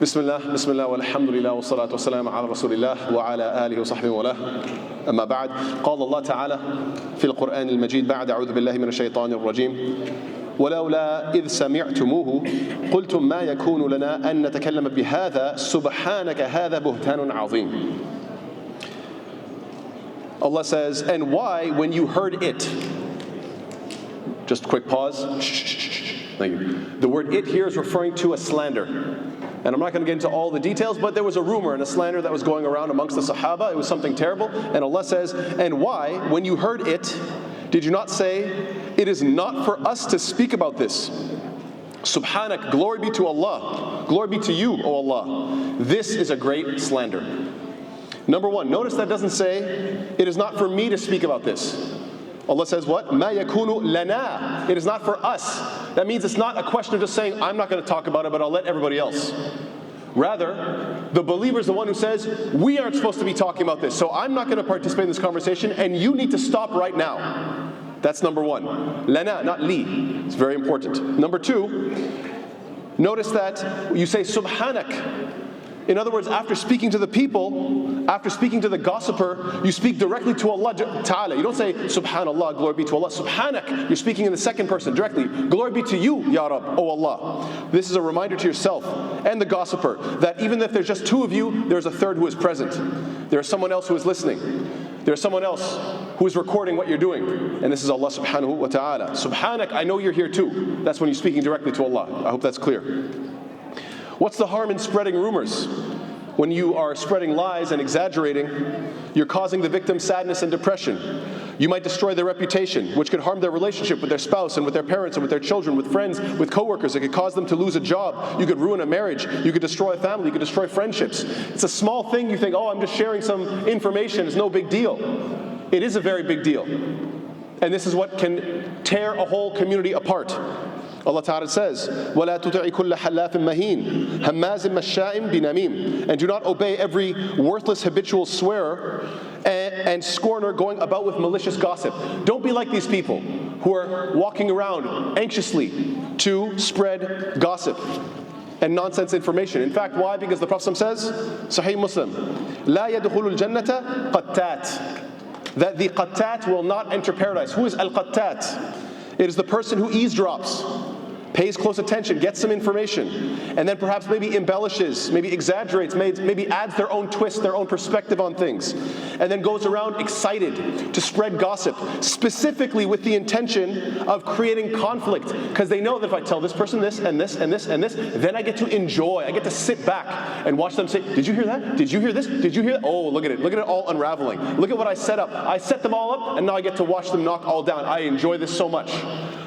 بسم الله والحمد لله والصلاة والسلام على رسول الله وعلى آله وصحبه وله أما بعد قال الله تعالى في القرآن المجيد بعد أعوذ بالله من الشيطان الرجيم ولولا إذ سمعتموه قلتم ما يكون لنا أن نتكلم بهذا سبحانك هذا بهتان عظيم. Allah says, and why when you heard it? Just a quick pause. Thank you. The word it here is referring to a slander. And I'm not going to get into all the details, but there was a rumor and a slander that was going around amongst the Sahaba. It was something terrible. And Allah says, and why, when you heard it, did you not say, it is not for us to speak about this? Subhanak, glory be to Allah. Glory be to you, O Allah. This is a great slander. Number one, notice that doesn't say, it is not for me to speak about this. Allah says what? مَا يَكُونُ لَنَا. It is not for us. That means it's not a question of just saying, I'm not going to talk about it, but I'll let everybody else. Rather, the believer is the one who says, we aren't supposed to be talking about this, so I'm not going to participate in this conversation, and you need to stop right now. That's number one. Lana, not li. It's very important. Number two, notice that you say subhanak. In other words, after speaking to the people, after speaking to the gossiper, you speak directly to Allah Ta'ala. You don't say, Subhanallah, glory be to Allah. Subhanak, you're speaking in the second person directly. Glory be to you, Ya Rab, O Allah. This is a reminder to yourself and the gossiper that even if there's just two of you, there's a third who is present. There's someone else who is listening. There's someone else who is recording what you're doing. And this is Allah Subhanahu wa Ta'ala. Subhanak, I know you're here too. That's when you're speaking directly to Allah. I hope that's clear. What's the harm in spreading rumors? When you are spreading lies and exaggerating, you're causing the victim sadness and depression. You might destroy their reputation, which could harm their relationship with their spouse and with their parents and with their children, with friends, with coworkers. It could cause them to lose a job. You could ruin a marriage. You could destroy a family. You could destroy friendships. It's a small thing. You think, oh, I'm just sharing some information. It's no big deal. It is a very big deal. And this is what can tear a whole community apart. Allah Ta'ala says, وَلَا تُطِعِ كُلَّ حَلَّافٍ مَهِينٍ هَمَّازٍ مَشَّاءٍ بِنَمِيمٍ. And do not obey every worthless habitual swearer and scorner going about with malicious gossip. Don't be like these people who are walking around anxiously to spread gossip and nonsense information. In fact, why? Because the Prophet says, Sahih Muslim, لَا يَدْخُلُ الْجَنَّةَ قَتَّاتٍ. That the qattat will not enter paradise. Who is al-qattat? It is the person who eavesdrops, pays close attention, gets some information, and then perhaps maybe embellishes, maybe exaggerates, maybe adds their own twist, their own perspective on things, and then goes around excited to spread gossip, specifically with the intention of creating conflict, because they know that if I tell this person this and this and this and this, then I get to enjoy, I get to sit back and watch them say, did you hear that? Did you hear this? Did you hear that? Oh, look at it all unraveling. Look at what I set up. I set them all up, and now I get to watch them knock all down. I enjoy this so much.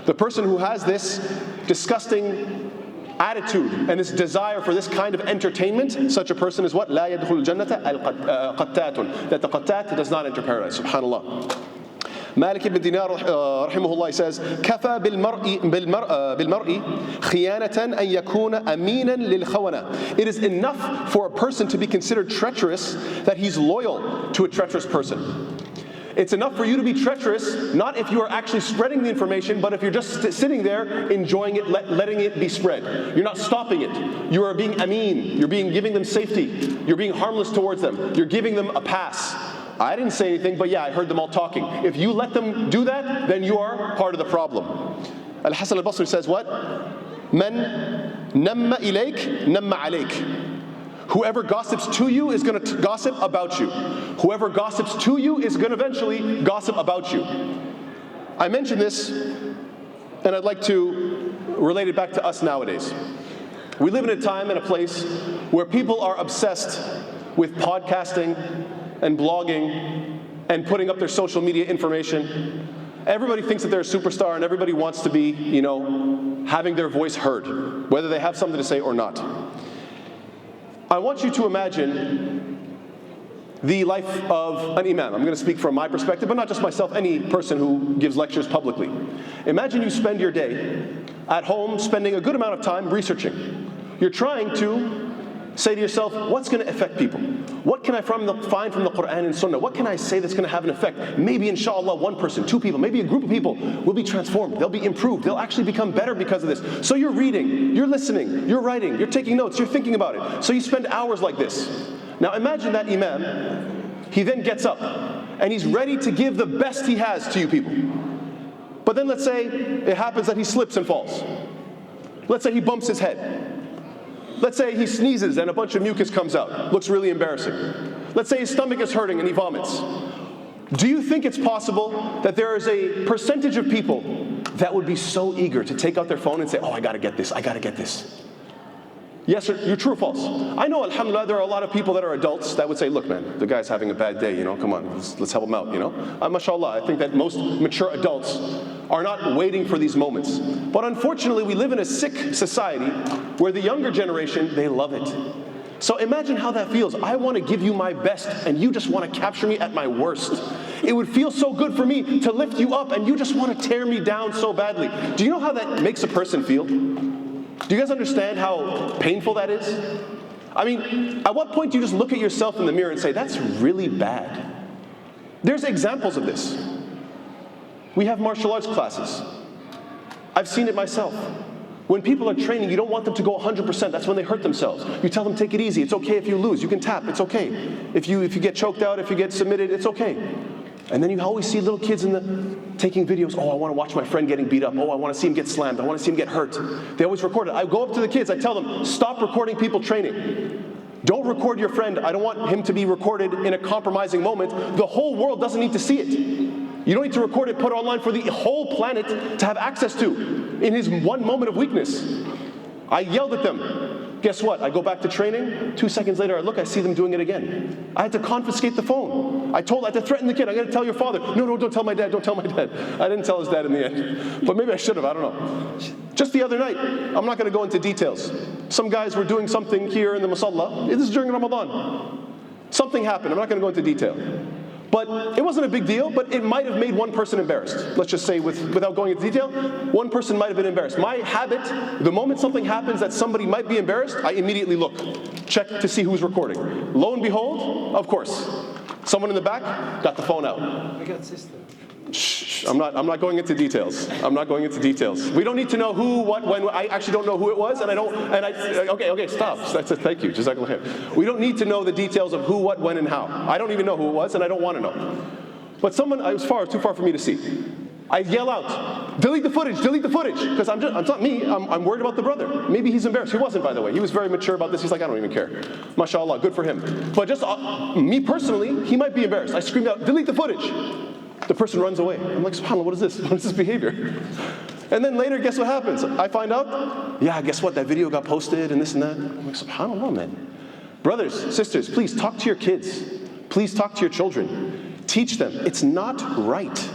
The person who has this disgusting attitude and this desire for this kind of entertainment, such a person is what? لا يدخل الجنة القتات. That the qattat does not enter paradise. Subhanallah. Malik ibn Dinar rahimahullah says, كفى بالمرء خيانة أن يكون أمينا للخونة. It is enough for a person to be considered treacherous that he's loyal to a treacherous person. It's enough for you to be treacherous, not if you are actually spreading the information, but if you're just sitting there enjoying it, letting it be spread. You're not stopping it. You are being ameen. You're giving them safety. You're being harmless towards them. You're giving them a pass. I didn't say anything, but yeah, I heard them all talking. If you let them do that, then you are part of the problem. Al-Hasan al-Basri says what? Man namma ilayk, namma alayk. Whoever gossips to you is going to gossip about you. Whoever gossips to you is going to eventually gossip about you. I mentioned this, and I'd like to relate it back to us nowadays. We live in a time and a place where people are obsessed with podcasting and blogging and putting up their social media information. Everybody thinks that they're a superstar, and everybody wants to be, having their voice heard, whether they have something to say or not. I want you to imagine the life of an imam. I'm going to speak from my perspective, but not just myself, any person who gives lectures publicly. Imagine you spend your day at home spending a good amount of time researching. You're trying to Say to yourself, what's going to affect people? What can I find from the Quran and Sunnah? What can I say that's going to have an effect? Maybe inshallah one person, two people, maybe a group of people will be transformed. They'll be improved. They'll actually become better because of this. So you're reading, you're listening, you're writing, you're taking notes, you're thinking about it. So you spend hours like this. Now imagine that imam, he then gets up and he's ready to give the best he has to you people. But then let's say it happens that he slips and falls. Let's say he bumps his head. Let's say he sneezes and a bunch of mucus comes out. Looks really embarrassing. Let's say his stomach is hurting and he vomits. Do you think it's possible that there is a percentage of people that would be so eager to take out their phone and say, oh, I gotta get this, I gotta get this? Yes, or you're true or false? I know, alhamdulillah, there are a lot of people that are adults that would say, look, man, the guy's having a bad day, come on, let's help him out, mashallah, I think that most mature adults are not waiting for these moments. But unfortunately, we live in a sick society where the younger generation, they love it. So imagine how that feels. I want to give you my best, and you just want to capture me at my worst. It would feel so good for me to lift you up, and you just want to tear me down so badly. Do you know how that makes a person feel? Do you guys understand how painful that is? I mean, at what point do you just look at yourself in the mirror and say, that's really bad? There's examples of this. We have martial arts classes. I've seen it myself. When people are training, you don't want them to go 100%. That's when they hurt themselves. You tell them, take it easy. It's okay if you lose. You can tap. It's okay. If you get choked out, if you get submitted, it's okay. And then you always see little kids taking videos. Oh, I want to watch my friend getting beat up. Oh, I want to see him get slammed. I want to see him get hurt. They always record it. I go up to the kids. I tell them, stop recording people training. Don't record your friend. I don't want him to be recorded in a compromising moment. The whole world doesn't need to see it. You don't need to record it, put it online for the whole planet to have access to in his one moment of weakness. I yelled at them. Guess what? I go back to training. 2 seconds later, I look, I see them doing it again. I had to confiscate the phone. I had to threaten the kid. I got to tell your father. No, don't tell my dad. Don't tell my dad. I didn't tell his dad in the end. But maybe I should have. I don't know. Just the other night, I'm not going to go into details. Some guys were doing something here in the musalla. This is during Ramadan. Something happened. I'm not going to go into detail. But it wasn't a big deal, but it might have made one person embarrassed. Let's just say, without going into detail, one person might have been embarrassed. My habit, the moment something happens that somebody might be embarrassed, I immediately look, check to see who's recording. Lo and behold, of course, someone in the back got the phone out. I got sister. Shh, I'm not going into details. I'm not going into details. We don't need to know who, what, when. I actually don't know who it was, okay, stop. That's it, thank you. Jazakallah khair. We don't need to know the details of who, what, when, and how. I don't even know who it was, and I don't want to know. But someone, it was too far for me to see. I yell out, delete the footage, because it's not me, I'm worried about the brother. Maybe he's embarrassed. He wasn't, by the way. He was very mature about this. He's like, I don't even care. MashaAllah, good for him. But just me personally, he might be embarrassed. I screamed out, delete the footage. The person runs away. I'm like, subhanAllah, what is this? What is this behavior? And then later, guess what happens? I find out, yeah, guess what? That video got posted and this and that. I'm like, subhanAllah, man. Brothers, sisters, please talk to your kids. Please talk to your children. Teach them. It's not right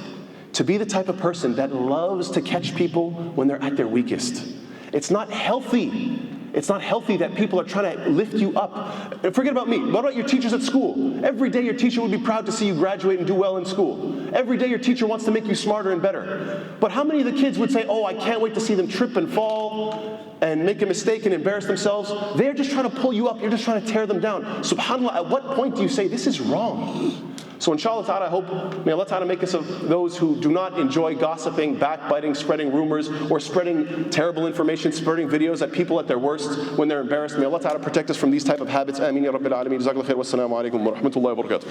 to be the type of person that loves to catch people when they're at their weakest. It's not healthy. It's not healthy that people are trying to lift you up. And forget about me. What about your teachers at school? Every day your teacher would be proud to see you graduate and do well in school. Every day your teacher wants to make you smarter and better. But how many of the kids would say, oh, I can't wait to see them trip and fall and make a mistake and embarrass themselves? They're just trying to pull you up. You're just trying to tear them down. SubhanAllah, at what point do you say, this is wrong? So inshallah ta'ala, I hope, may Allah ta'ala make us of those who do not enjoy gossiping, backbiting, spreading rumors, or spreading terrible information, spreading videos at people at their worst when they're embarrassed. May Allah ta'ala protect us from these type of habits. Ameen ya Rabbil Alameen. Jazakallah khair. Wassalamu alaikum wa rahmatullahi wa barakatuh.